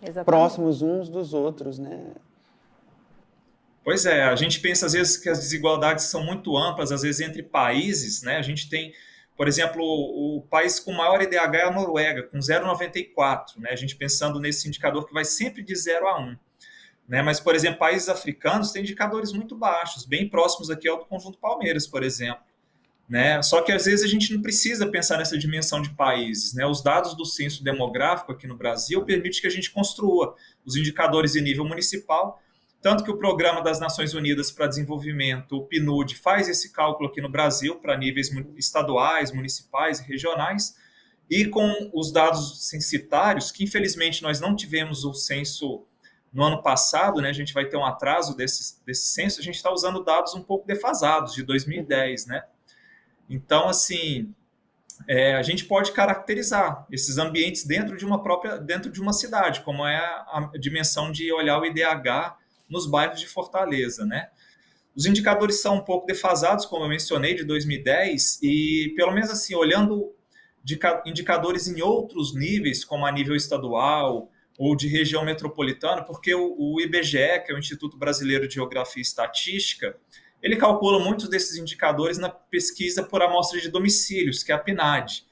Exatamente. Próximos uns dos outros, né? Pois é, a gente pensa às vezes que as desigualdades são muito amplas, às vezes entre países, né? A gente tem, por exemplo, o país com maior IDH é a Noruega, com 0,94, né? A gente pensando nesse indicador que vai sempre de 0 a 1. Né? Mas, por exemplo, países africanos têm indicadores muito baixos, bem próximos aqui ao do Conjunto Palmeiras, por exemplo. né? Só que às vezes a gente não precisa pensar nessa dimensão de países, né? Os dados do censo demográfico aqui no Brasil permitem que a gente construa os indicadores em nível municipal, tanto que o Programa das Nações Unidas para Desenvolvimento, o PNUD, faz esse cálculo aqui no Brasil para níveis estaduais, municipais e regionais, e com os dados censitários, que infelizmente nós não tivemos o censo no ano passado, né? A gente vai ter um atraso desse censo, a gente está usando dados um pouco defasados, de 2010, né? Então, assim, a gente pode caracterizar esses ambientes dentro de uma cidade, como é a dimensão de olhar o IDH nos bairros de Fortaleza, né? Os indicadores são um pouco defasados, como eu mencionei, de 2010, e pelo menos assim, olhando indicadores em outros níveis, como a nível estadual ou de região metropolitana, porque o IBGE, que é o Instituto Brasileiro de Geografia e Estatística, ele calcula muitos desses indicadores na pesquisa por amostra de domicílios, que é a PNAD.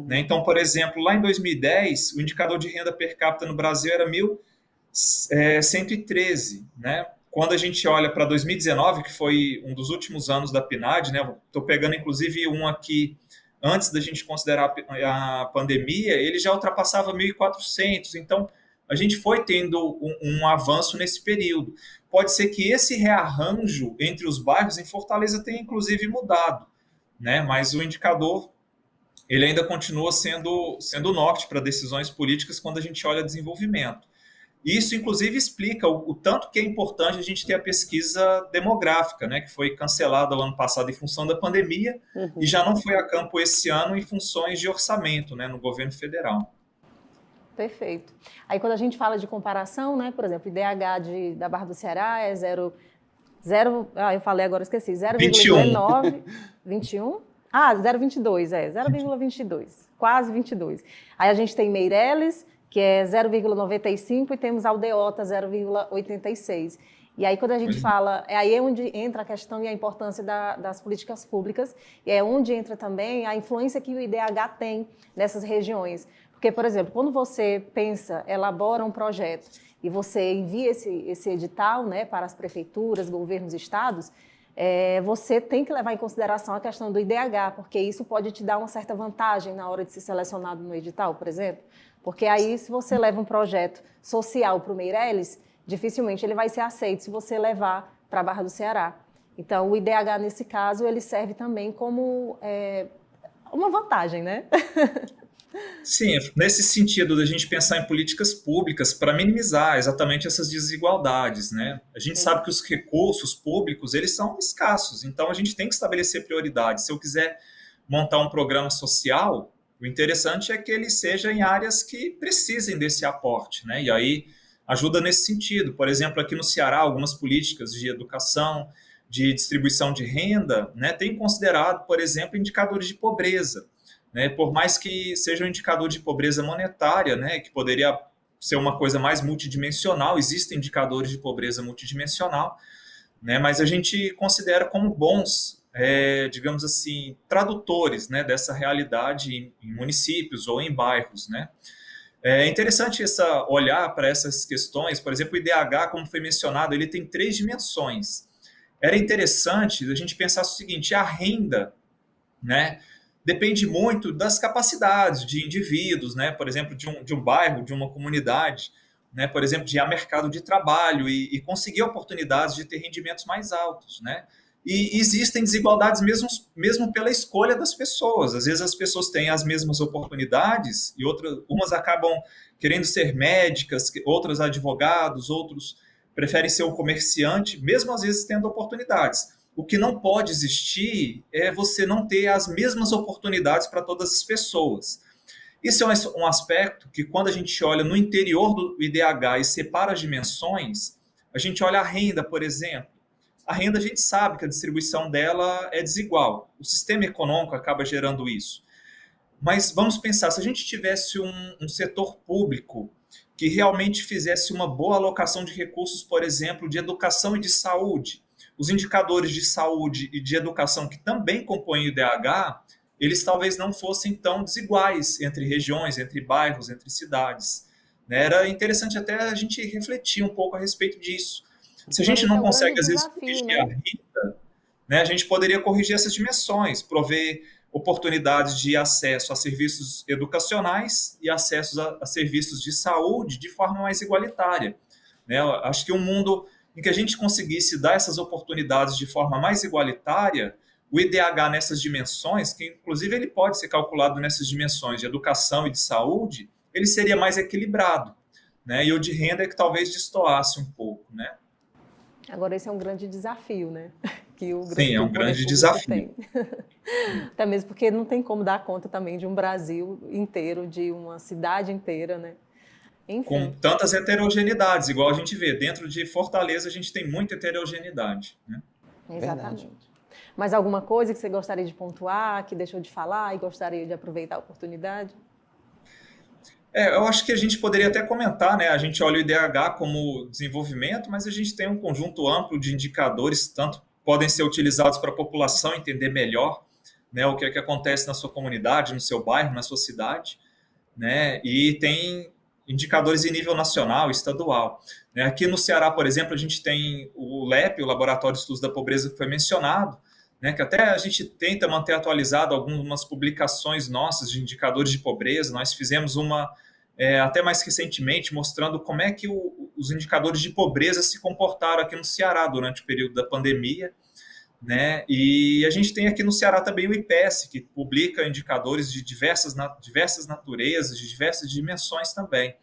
Né? Então, por exemplo, lá em 2010, o indicador de renda per capita no Brasil era 1.113, né? Quando a gente olha para 2019, que foi um dos últimos anos da PNAD, né? Estou pegando inclusive um aqui antes da gente considerar a pandemia, ele já ultrapassava 1.400. Então, a gente foi tendo um avanço nesse período. Pode ser que esse rearranjo entre os bairros em Fortaleza tenha inclusive mudado, né? Mas o indicador ele ainda continua sendo norte para decisões políticas quando a gente olha desenvolvimento. Isso, inclusive, explica o tanto que é importante a gente ter a pesquisa demográfica, né, que foi cancelada o ano passado em função da pandemia e já não foi a campo esse ano em funções de orçamento, né, no governo federal. Perfeito. Aí, quando a gente fala de comparação, né, por exemplo, o IDH da Barra do Ceará é eu falei agora, esqueci, 0,19... 21? 0,22, 0,22, quase 22. Aí a gente tem Meireles, que é 0,95, e temos Aldeota, 0,86. E aí, quando a gente fala, aí é onde entra a questão e a importância das políticas públicas, e é onde entra também a influência que o IDH tem nessas regiões. Porque, por exemplo, quando você elabora um projeto e você envia esse edital, né, para as prefeituras, governos, estados, você tem que levar em consideração a questão do IDH, porque isso pode te dar uma certa vantagem na hora de ser selecionado no edital, por exemplo. Porque aí, se você leva um projeto social para o Meireles, dificilmente ele vai ser aceito se você levar para a Barra do Ceará. Então, o IDH, nesse caso, ele serve também como uma vantagem, né? Sim, nesse sentido da gente pensar em políticas públicas para minimizar exatamente essas desigualdades, né? A gente sabe que os recursos públicos, eles são escassos, então a gente tem que estabelecer prioridades. Se eu quiser montar um programa social, o interessante é que ele seja em áreas que precisem desse aporte, né? E aí ajuda nesse sentido. Por exemplo, aqui no Ceará, algumas políticas de educação, de distribuição de renda, né, têm considerado, por exemplo, indicadores de pobreza. Né, por mais que seja um indicador de pobreza monetária, né, que poderia ser uma coisa mais multidimensional, existem indicadores de pobreza multidimensional, né, mas a gente considera como bons, digamos assim, tradutores, né, dessa realidade em municípios ou em bairros. Né. É interessante olhar para essas questões, por exemplo, o IDH, como foi mencionado, ele tem 3 dimensões. Era interessante a gente pensar o seguinte, a renda, né, depende muito das capacidades de indivíduos, né? Por exemplo, de um bairro, de uma comunidade, né? Por exemplo, de ir a mercado de trabalho e conseguir oportunidades de ter rendimentos mais altos, né? E existem desigualdades mesmo pela escolha das pessoas. Às vezes as pessoas têm as mesmas oportunidades e umas acabam querendo ser médicas, outras advogados, outros preferem ser um comerciante, mesmo às vezes tendo oportunidades. O que não pode existir é você não ter as mesmas oportunidades para todas as pessoas. Isso é um aspecto que, quando a gente olha no interior do IDH e separa as dimensões, a gente olha a renda, por exemplo. A renda, a gente sabe que a distribuição dela é desigual. O sistema econômico acaba gerando isso. Mas vamos pensar, se a gente tivesse um setor público que realmente fizesse uma boa alocação de recursos, por exemplo, de educação e de saúde, os indicadores de saúde e de educação que também compõem o IDH, eles talvez não fossem tão desiguais entre regiões, entre bairros, entre cidades. Era interessante até a gente refletir um pouco a respeito disso. Se a gente não consegue, às vezes, corrigir a renda, né, a gente poderia corrigir essas dimensões, prover oportunidades de acesso a serviços educacionais e acesso a serviços de saúde de forma mais igualitária, né? Eu acho que um mundo em que a gente conseguisse dar essas oportunidades de forma mais igualitária, o IDH nessas dimensões, que inclusive ele pode ser calculado nessas dimensões de educação e de saúde, ele seria mais equilibrado, né? E o de renda é que talvez destoasse um pouco, né? Agora esse é um grande desafio, né? Que o Sim, é um grande público desafio. tem. Até mesmo porque não tem como dar conta também de um Brasil inteiro, de uma cidade inteira, né? Enfim. Com tantas heterogeneidades, igual a gente vê. Dentro de Fortaleza a gente tem muita heterogeneidade, né? Exatamente. Verdade. Mas alguma coisa que você gostaria de pontuar, que deixou de falar e gostaria de aproveitar a oportunidade? Eu acho que a gente poderia até comentar, né? A gente olha o IDH como desenvolvimento, mas a gente tem um conjunto amplo de indicadores, tanto podem ser utilizados para a população entender melhor, né, o que é que acontece na sua comunidade, no seu bairro, na sua cidade, né? E tem indicadores em nível nacional, estadual, né? Aqui no Ceará, por exemplo, a gente tem o LEP, o Laboratório de Estudos da Pobreza, que foi mencionado, né, que até a gente tenta manter atualizado algumas publicações nossas de indicadores de pobreza. Nós fizemos uma até mais recentemente, mostrando como é que os indicadores de pobreza se comportaram aqui no Ceará durante o período da pandemia, né? E a gente tem aqui no Ceará também o IPES, que publica indicadores de diversas naturezas, de diversas dimensões também,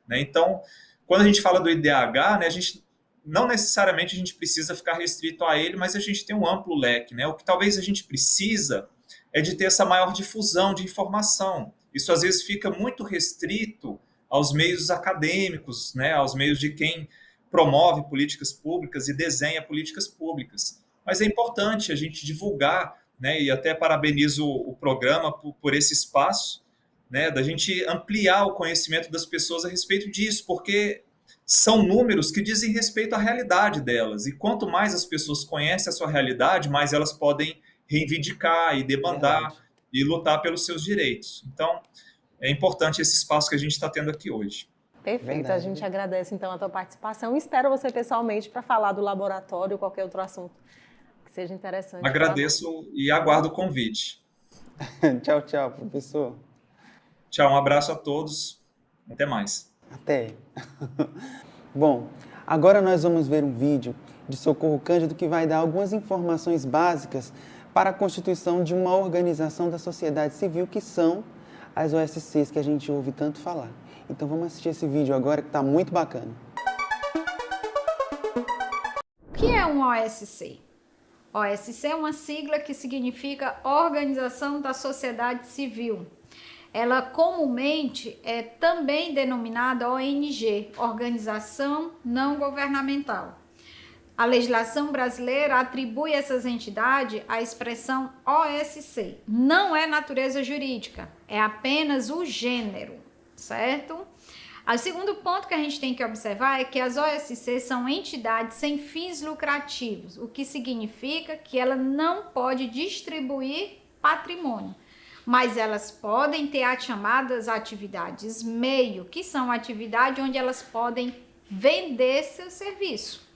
né? Então, quando a gente fala do IDH, né, a gente não necessariamente a gente precisa ficar restrito a ele, mas a gente tem um amplo leque, né? O que talvez a gente precisa é de ter essa maior difusão de informação. Isso às vezes fica muito restrito aos meios acadêmicos, né, aos meios de quem promove políticas públicas e desenha políticas públicas. Mas é importante a gente divulgar, né, e até parabenizo o programa por esse espaço, né, da gente ampliar o conhecimento das pessoas a respeito disso, porque são números que dizem respeito à realidade delas. E quanto mais as pessoas conhecem a sua realidade, mais elas podem reivindicar e demandar e lutar pelos seus direitos. Então, é importante esse espaço que a gente está tendo aqui hoje. Perfeito, Verdade. a gente agradece então a tua participação e espero você pessoalmente para falar do laboratório ou qualquer outro assunto que seja interessante. Agradeço e aguardo o convite. Tchau, tchau, professor. Tchau, um abraço a todos. Até mais. Até. Bom, agora nós vamos ver um vídeo de Socorro Cândido que vai dar algumas informações básicas para a constituição de uma organização da sociedade civil, que são as OSCs que a gente ouve tanto falar. Então vamos assistir esse vídeo agora, que está muito bacana. O que é um OSC? OSC é uma sigla que significa Organização da Sociedade Civil. Ela comumente é também denominada ONG, Organização Não Governamental. A legislação brasileira atribui a essas entidades a expressão OSC. Não é natureza jurídica, é apenas o gênero, certo? O segundo ponto que a gente tem que observar é que as OSCs são entidades sem fins lucrativos, o que significa que ela não pode distribuir patrimônio, mas elas podem ter as chamadas atividades meio, que são atividades onde elas podem vender seu serviço.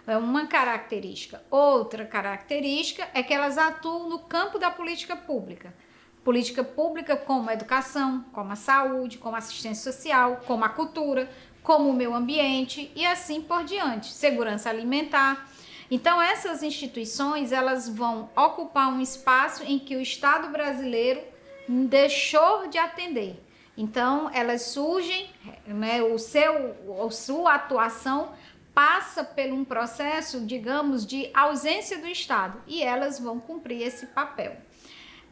É uma característica. Outra característica é que elas atuam no campo da política pública. Política pública como a educação, como a saúde, como a assistência social, como a cultura, como o meio ambiente e assim por diante. Segurança alimentar. Então, essas instituições, elas vão ocupar um espaço em que o Estado brasileiro deixou de atender. Então, elas surgem, né, a sua atuação passa por um processo, digamos, de ausência do Estado e elas vão cumprir esse papel.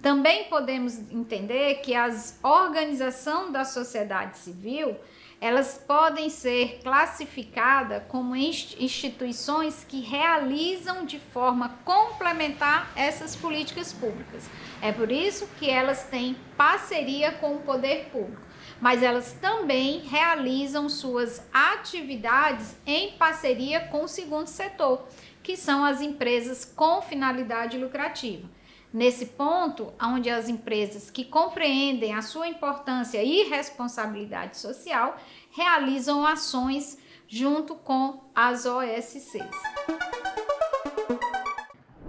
Também podemos entender que as organizações da sociedade civil, elas podem ser classificadas como instituições que realizam de forma complementar essas políticas públicas. É por isso que elas têm parceria com o poder público, mas elas também realizam suas atividades em parceria com o segundo setor, que são as empresas com finalidade lucrativa. Nesse ponto, onde as empresas que compreendem a sua importância e responsabilidade social realizam ações junto com as OSCs.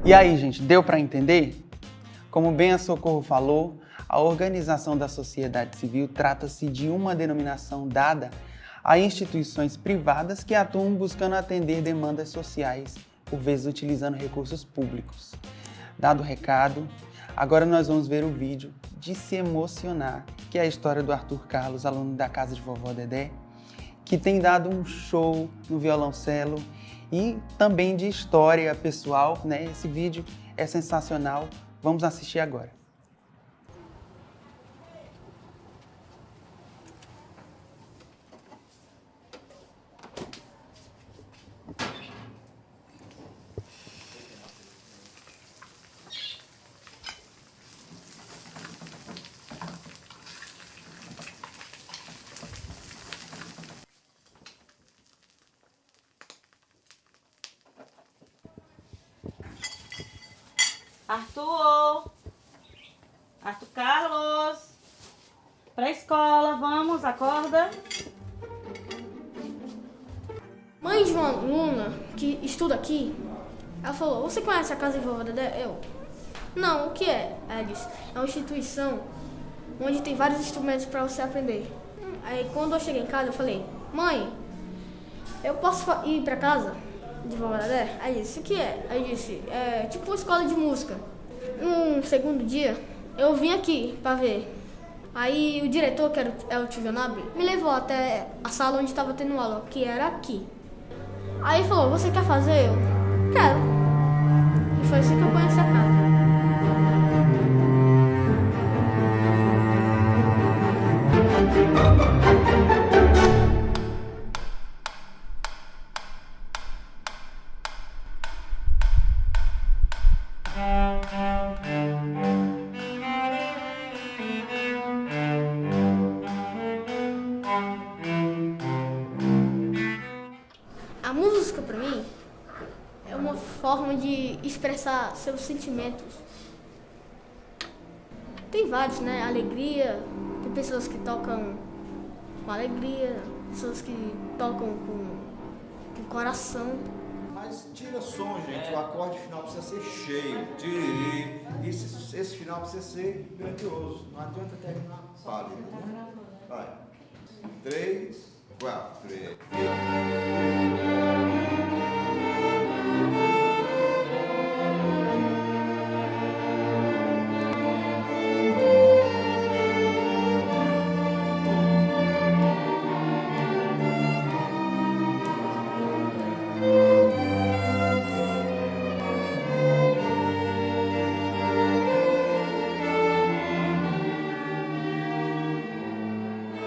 E aí, gente, deu para entender? Como bem a Socorro falou, a organização da sociedade civil trata-se de uma denominação dada a instituições privadas que atuam buscando atender demandas sociais, por vezes utilizando recursos públicos. Dado o recado, agora nós vamos ver o vídeo de se emocionar, que é a história do Arthur Carlos, aluno da casa de vovó Dedé, que tem dado um show no violoncelo e também de história pessoal, né? Esse vídeo é sensacional. Vamos assistir agora. Arthur! Arthur Carlos! Pra escola, vamos, acorda. Mãe de uma aluna que estuda aqui, ela falou, você conhece a casa de vovó Dedé? Eu, não, o que é? Ela disse, é uma instituição onde tem vários instrumentos para você aprender. Aí quando eu cheguei em casa, eu falei, mãe, eu posso ir para casa de vovó Dedé? Aí disse, o que é? Aí disse, é tipo uma escola de música. No segundo dia, eu vim aqui para ver. Aí o diretor, que é o tio Jonabi, me levou até a sala onde estava tendo aula, que era aqui. Aí ele falou, você quer fazer? Eu, quero. E foi assim que eu conheci a casa. A música, pra mim, é uma forma de expressar seus sentimentos. Tem vários, né? Alegria, tem pessoas que tocam com alegria, pessoas que tocam com coração. Mas tira som, gente, o acorde final precisa ser cheio. Esse final precisa ser grandioso. Não adianta terminar pálido. Vai. 3, 4, 3.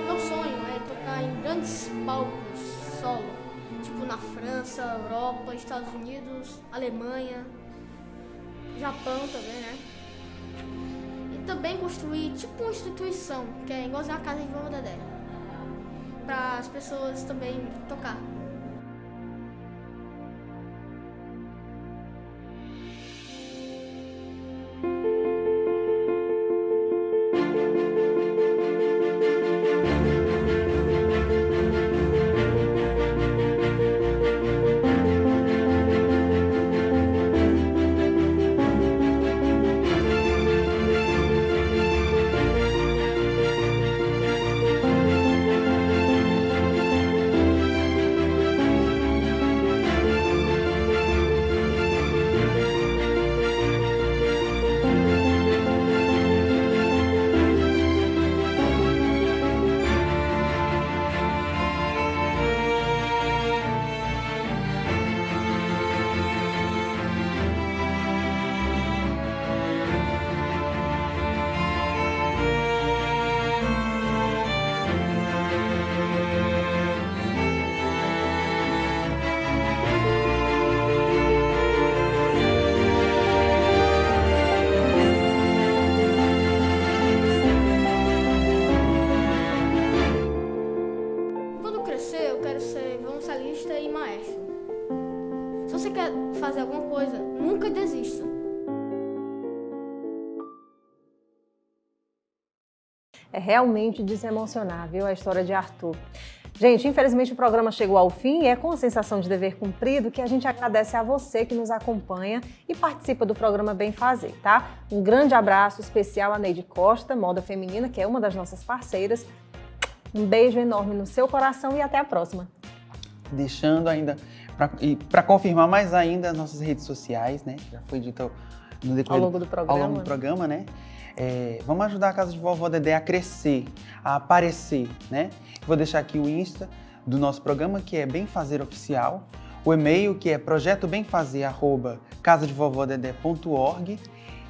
Meu sonho é tocar em grandes palcos solo, tipo na França, Europa, Estados Unidos, Alemanha, Japão também, né? E também construir tipo uma instituição, que é igualzinho a casa de vovó Dedé, para as pessoas também tocar. fazer alguma coisa, nunca desista. É realmente desemocionar, viu, a história de Arthur. Gente, infelizmente o programa chegou ao fim e é com a sensação de dever cumprido que a gente agradece a você que nos acompanha e participa do programa Bem Fazer, tá? Um grande abraço especial a Neide Costa, Moda Feminina, que é uma das nossas parceiras. Um beijo enorme no seu coração e até a próxima. Deixando ainda, para confirmar mais ainda, as nossas redes sociais, né? Já foi dito no decorrer ao longo do programa, né? Vamos ajudar a Casa de Vovó Dedé a crescer, a aparecer, né? Vou deixar aqui o Insta do nosso programa, que é Bem Fazer Oficial, o e-mail, que é projetoBemfazer@casadevovodedé.org,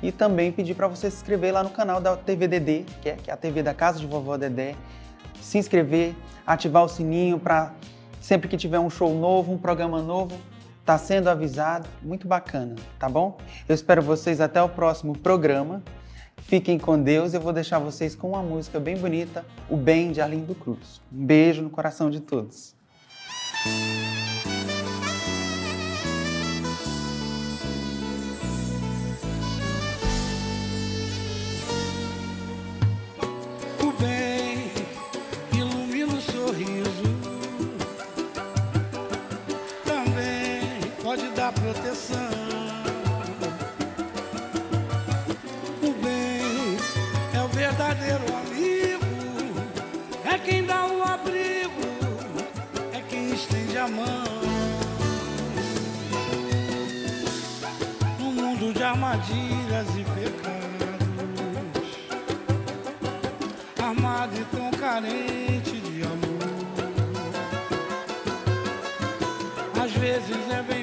e também pedir para você se inscrever lá no canal da TV Dedé, que é a TV da Casa de Vovó Dedé, se inscrever, ativar o sininho para sempre que tiver um show novo, um programa novo, tá sendo avisado, muito bacana, tá bom? Eu espero vocês até o próximo programa. Fiquem com Deus, eu vou deixar vocês com uma música bem bonita, O Bem, de Arlindo Cruz. Um beijo no coração de todos. O bem ilumina o sorriso, também pode dar proteção. Verdadeiro amigo é quem dá o abrigo, é quem estende a mão. No mundo de armadilhas e pecados, armado e tão carente de amor, às vezes é bem